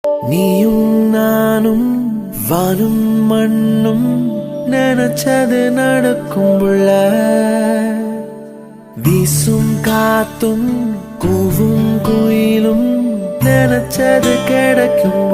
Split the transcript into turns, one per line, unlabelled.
நீயும் நானும் வானும் மண்ணும் நினைச்சது நடக்கும் புள்ள. வீசும் காத்தும் கூவும் குயிலும் நினைச்சது கிடைக்கும்.